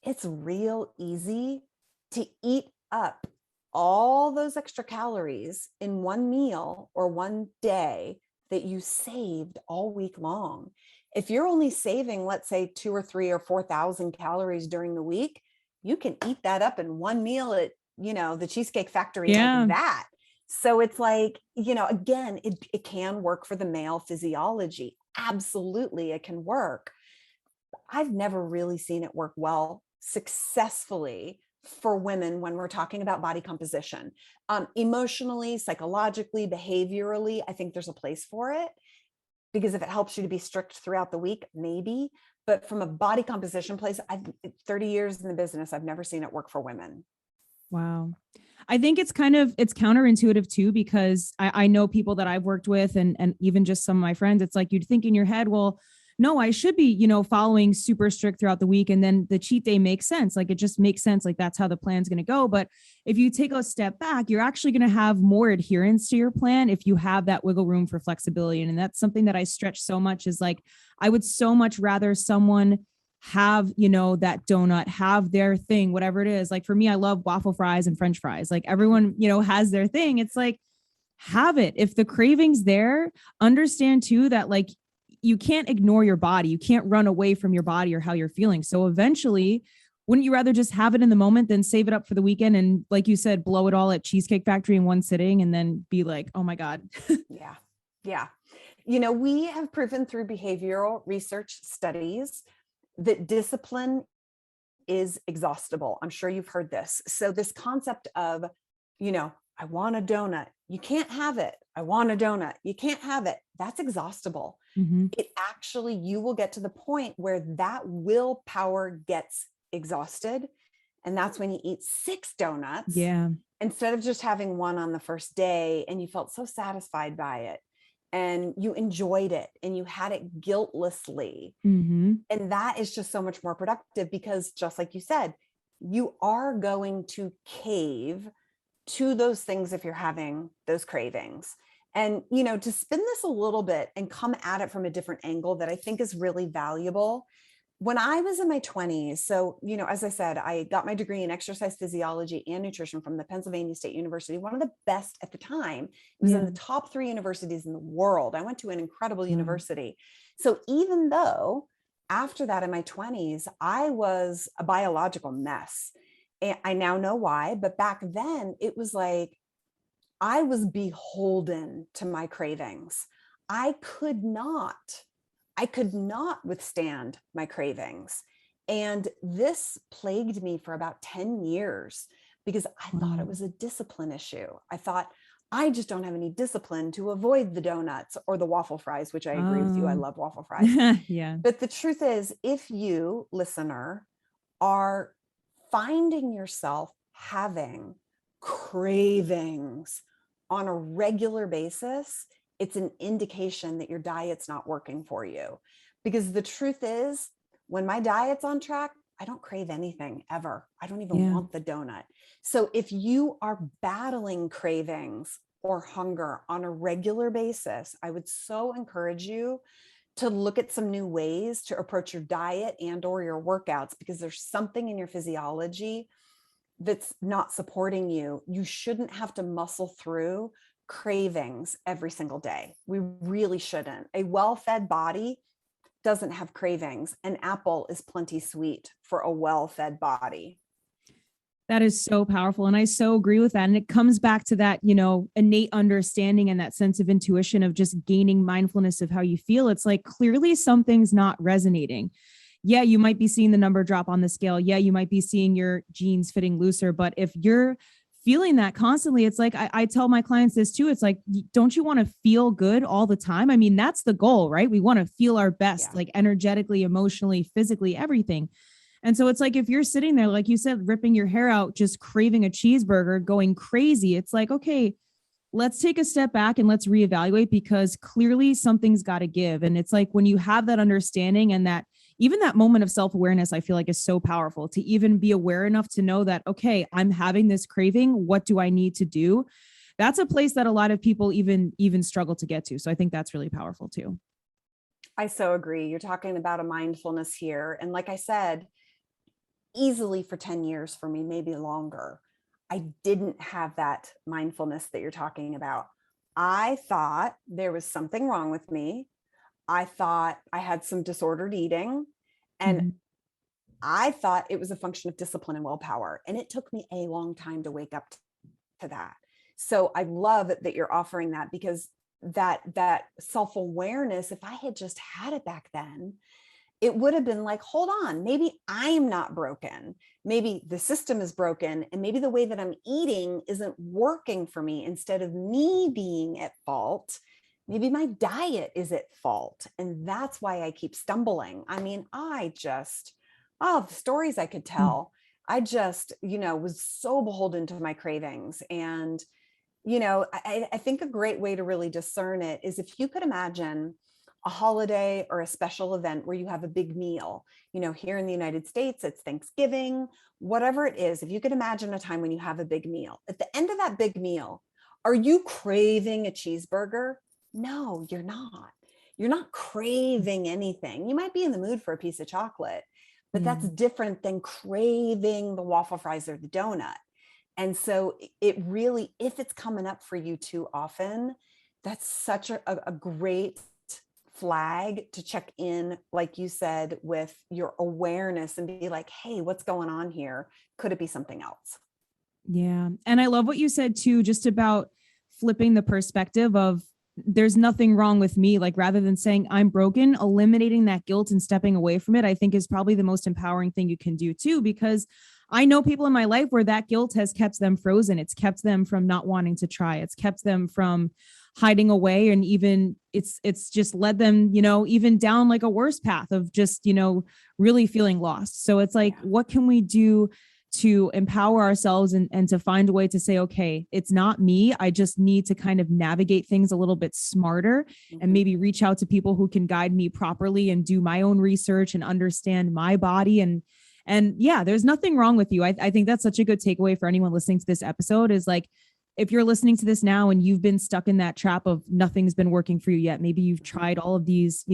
it's real easy to eat up all those extra calories in one meal or one day that you saved all week long. If you're only saving, let's say 2 or 3 or 4,000 calories during the week, you can eat that up in one meal at, the Cheesecake Factory like that. So it's like, again, it can work for the male physiology. Absolutely, it can work. I've never really seen it work well successfully for women when we're talking about body composition. Emotionally, psychologically, behaviorally, I think there's a place for it, because if it helps you to be strict throughout the week, maybe. But from a body composition place, I've 30 years in the business, I've never seen it work for women. Wow. I think it's counterintuitive too, because I know people that I've worked with and even just some of my friends, it's like you'd think in your head, well, no, I should be, following super strict throughout the week. And then the cheat day makes sense. Like it just makes sense. Like that's how the plan's going to go. But if you take a step back, you're actually going to have more adherence to your plan if you have that wiggle room for flexibility. And that's something that I stretch so much, is like, I would so much rather someone have, that donut, have their thing, whatever it is. Like for me, I love waffle fries and French fries. Like everyone, has their thing. It's like, have it. If the craving's there, understand too that like you can't ignore your body. You can't run away from your body or how you're feeling. So eventually, wouldn't you rather just have it in the moment than save it up for the weekend? And like you said, blow it all at Cheesecake Factory in one sitting and then be like, oh my God. Yeah. Yeah. We have proven through behavioral research studies that discipline is exhaustible. I'm sure you've heard this. So this concept of, I want a donut, you can't have it. I want a donut, you can't have it. That's exhaustible. Mm-hmm. It actually, you will get to the point where that willpower gets exhausted. And that's when you eat 6 donuts. Yeah. Instead of just having one on the first day, and you felt so satisfied by it and you enjoyed it and you had it guiltlessly. Mm-hmm. And that is just so much more productive, because just like you said, you are going to cave to those things if you're having those cravings. And, to spin this a little bit and come at it from a different angle that I think is really valuable. When I was in my 20s, so, as I said, I got my degree in exercise physiology and nutrition from the Pennsylvania State University, one of the best at the time. It was in the top 3 universities in the world. I went to an incredible university. So even though after that in my 20s, I was a biological mess, and I now know why, but back then it was like, I was beholden to my cravings. I could not withstand my cravings. And this plagued me for about 10 years because I thought it was a discipline issue. I thought, I just don't have any discipline to avoid the donuts or the waffle fries, which I agree with you. I love waffle fries. Yeah. But the truth is, if you, listener, are finding yourself having cravings on a regular basis, it's an indication that your diet's not working for you. Because the truth is, when my diet's on track, I don't crave anything ever. I don't even want the donut. So if you are battling cravings or hunger on a regular basis, I would so encourage you to look at some new ways to approach your diet and or your workouts, because there's something in your physiology that's not supporting you. You shouldn't have to muscle through cravings every single day. We really shouldn't. A well-fed body doesn't have cravings. An apple is plenty sweet for a well-fed body. That is so powerful. And I so agree with that. And it comes back to that, innate understanding and that sense of intuition of just gaining mindfulness of how you feel. It's like, clearly something's not resonating. Yeah, you might be seeing the number drop on the scale. Yeah, you might be seeing your jeans fitting looser. But if you're feeling that constantly, it's like, I tell my clients this too. It's like, don't you want to feel good all the time? I mean, that's the goal, right? We want to feel our best, like energetically, emotionally, physically, everything. And so it's like, if you're sitting there, like you said, ripping your hair out, just craving a cheeseburger, going crazy, it's like, okay, let's take a step back and let's reevaluate, because clearly something's got to give. And it's like, when you have that understanding and that, even that moment of self-awareness, I feel like is so powerful to even be aware enough to know that, okay, I'm having this craving. What do I need to do? That's a place that a lot of people even struggle to get to. So I think that's really powerful too. I so agree. You're talking about a mindfulness here. And like I said, easily for 10 years for me, maybe longer, I didn't have that mindfulness that you're talking about. I thought there was something wrong with me. I thought I had some disordered eating, and Mhm. I thought it was a function of discipline and willpower. And it took me a long time to wake up to that. So I love that you're offering that, because that self-awareness, if I had just had it back then, it would have been like, hold on, maybe I'm not broken. Maybe the system is broken, and maybe the way that I'm eating isn't working for me. Instead of me being at fault, maybe my diet is at fault. And that's why I keep stumbling. I mean, the stories I could tell. I just, was so beholden to my cravings. And, I think a great way to really discern it is if you could imagine a holiday or a special event where you have a big meal. Here in the United States, it's Thanksgiving, whatever it is. If you could imagine a time when you have a big meal, at the end of that big meal, are you craving a cheeseburger? No, you're not. You're not craving anything. You might be in the mood for a piece of chocolate, but that's different than craving the waffle fries or the donut. And so it really, if it's coming up for you too often, that's such a great flag to check in, like you said, with your awareness and be like, hey, what's going on here? Could it be something else? Yeah. And I love what you said too, just about flipping the perspective of there's nothing wrong with me. Like rather than saying I'm broken, eliminating that guilt and stepping away from it, I think is probably the most empowering thing you can do too, because I know people in my life where that guilt has kept them frozen. It's kept them from not wanting to try. It's kept them from hiding away. And even it's just led them, even down like a worse path of just, really feeling lost. So it's like, what can we do to empower ourselves and to find a way to say, okay, it's not me. I just need to kind of navigate things a little bit smarter and maybe reach out to people who can guide me properly and do my own research and understand my body. And yeah, there's nothing wrong with you. I think that's such a good takeaway for anyone listening to this episode is like, if you're listening to this now and you've been stuck in that trap of nothing's been working for you yet, maybe you've tried all of these,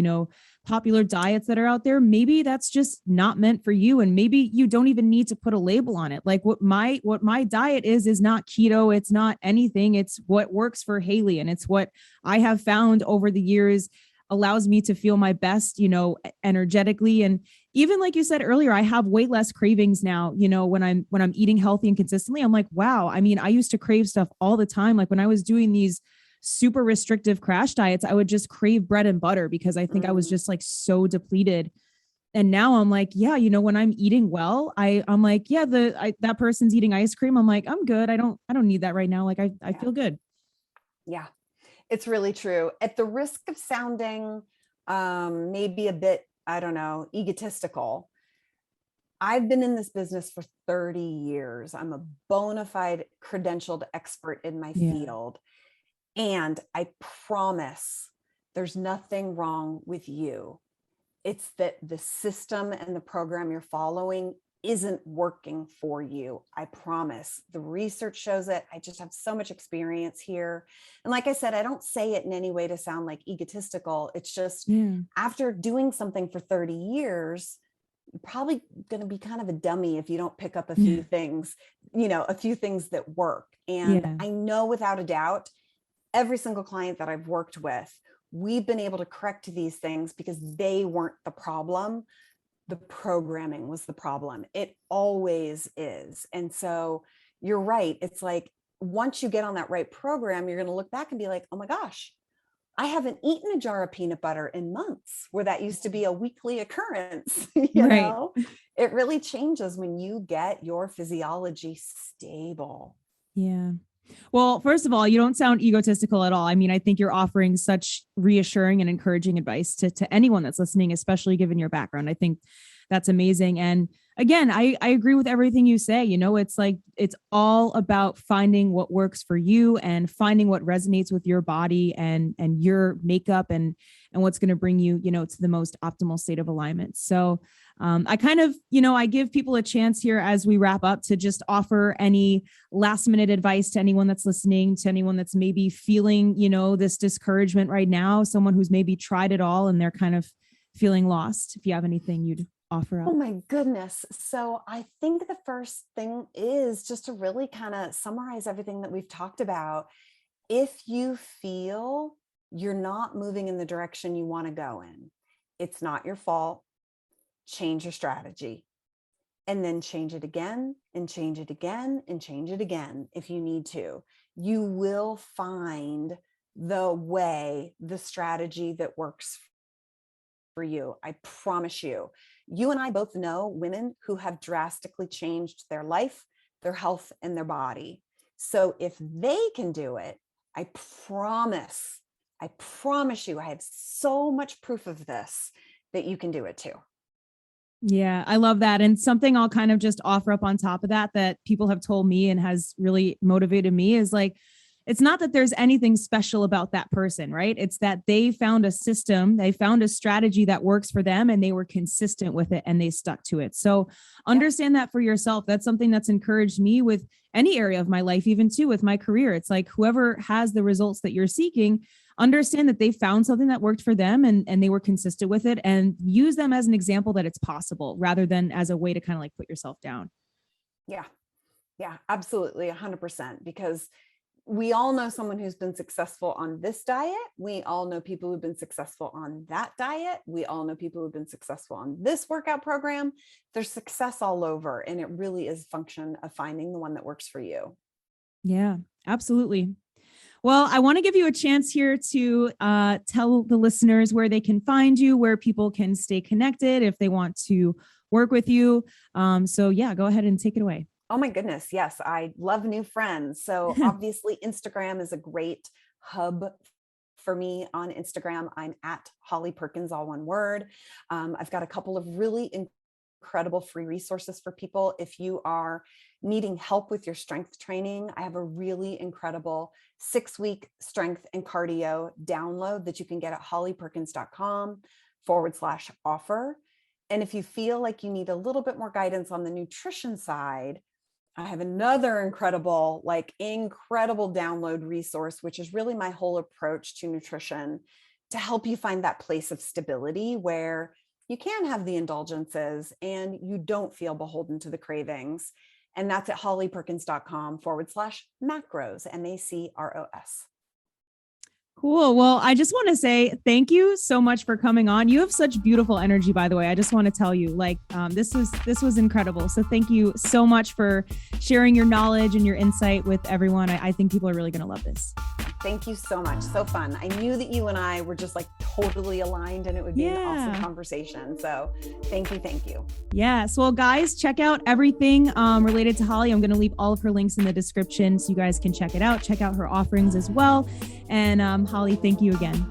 popular diets that are out there, maybe that's just not meant for you. And maybe you don't even need to put a label on it. Like what my diet is not keto. It's not anything. It's what works for Haley. And it's what I have found over the years allows me to feel my best, energetically. And even like you said earlier, I have way less cravings now, when I'm eating healthy and consistently. I'm like, wow. I mean, I used to crave stuff all the time. Like when I was doing these super restrictive crash diets, I would just crave bread and butter because I think I was just like so depleted. And now I'm like, yeah, when I'm eating well, I'm like, yeah, that person's eating ice cream. I'm like, I'm good. I don't need that right now. Like I feel good. Yeah, it's really true. At the risk of sounding maybe a bit, I don't know, egotistical, I've been in this business for 30 years. I'm a bona fide credentialed expert in my field. And I promise there's nothing wrong with you. It's that the system and the program you're following isn't working for you. I promise. The research shows it. I just have so much experience here. And like I said, I don't say it in any way to sound like egotistical. It's just after doing something for 30 years, you're probably going to be kind of a dummy if you don't pick up a few things, a few things that work. And I know without a doubt, every single client that I've worked with, we've been able to correct these things because they weren't the problem. The programming was the problem. It always is. And so you're right. It's like, once you get on that right program, you're going to look back and be like, oh my gosh, I haven't eaten a jar of peanut butter in months, where that used to be a weekly occurrence. Know, it really changes when you get your physiology stable. Yeah. Well, first of all, you don't sound egotistical at all. I mean, I think you're offering such reassuring and encouraging advice to anyone that's listening, especially given your background. I think that's amazing. And again, I agree with everything you say. It's like, it's all about finding what works for you and finding what resonates with your body and your makeup and what's going to bring you, to the most optimal state of alignment. So I kind of, I give people a chance here as we wrap up to just offer any last minute advice to anyone that's listening, to anyone that's maybe feeling, this discouragement right now, someone who's maybe tried it all and they're kind of feeling lost. If you have anything you'd offer up? Oh my goodness. So I think the first thing is just to really kind of summarize everything that we've talked about. If you feel you're not moving in the direction you want to go in, it's not your fault. Change your strategy, and then change it again and change it again and change it again. If you need to, you will find the way, the strategy that works for you. I promise you. You and I both know women who have drastically changed their life, their health, and their body. So if they can do it, I promise you, I have so much proof of this that you can do it too. Yeah, I love that. And something I'll kind of just offer up on top of that people have told me and has really motivated me is like, it's not that there's anything special about that person, right? It's that they found a system, they found a strategy that works for them, and they were consistent with it and they stuck to it. So understand that for yourself. That's something that's encouraged me with any area of my life, even too with my career. It's like whoever has the results that you're seeking, understand that they found something that worked for them and they were consistent with it, and use them as an example that it's possible rather than as a way to kind of like put yourself down. Yeah, absolutely. 100%. Because we all know someone who's been successful on this diet. We all know people who've been successful on that diet. We all know people who've been successful on this workout program. There's success all over. And it really is a function of finding the one that works for you. Yeah, absolutely. Well, I want to give you a chance here to tell the listeners where they can find you, where people can stay connected if they want to work with you. So yeah, go ahead and take it away. Oh my goodness. Yes. I love new friends. So obviously Instagram is a great hub for me. On Instagram, I'm at Holly Perkins, all one word. I've got a couple of really incredible free resources for people. If you are needing help with your strength training, I have a really incredible 6-week strength and cardio download that you can get at hollyperkins.com/offer. And if you feel like you need a little bit more guidance on the nutrition side, I have another incredible download resource, which is really my whole approach to nutrition to help you find that place of stability where you can have the indulgences and you don't feel beholden to the cravings. And that's at hollyperkins.com/macros, MACROS. Cool. Well, I just want to say thank you so much for coming on. You have such beautiful energy, by the way. I just want to tell you, this was incredible. So thank you so much for sharing your knowledge and your insight with everyone. I think people are really going to love this. Thank you so much. So fun. I knew that you and I were just like totally aligned and it would be an awesome conversation. So thank you. Yes. Well, guys, check out everything related to Holly. I'm going to leave all of her links in the description so you guys can check it out. Check out her offerings as well. And Holly, thank you again.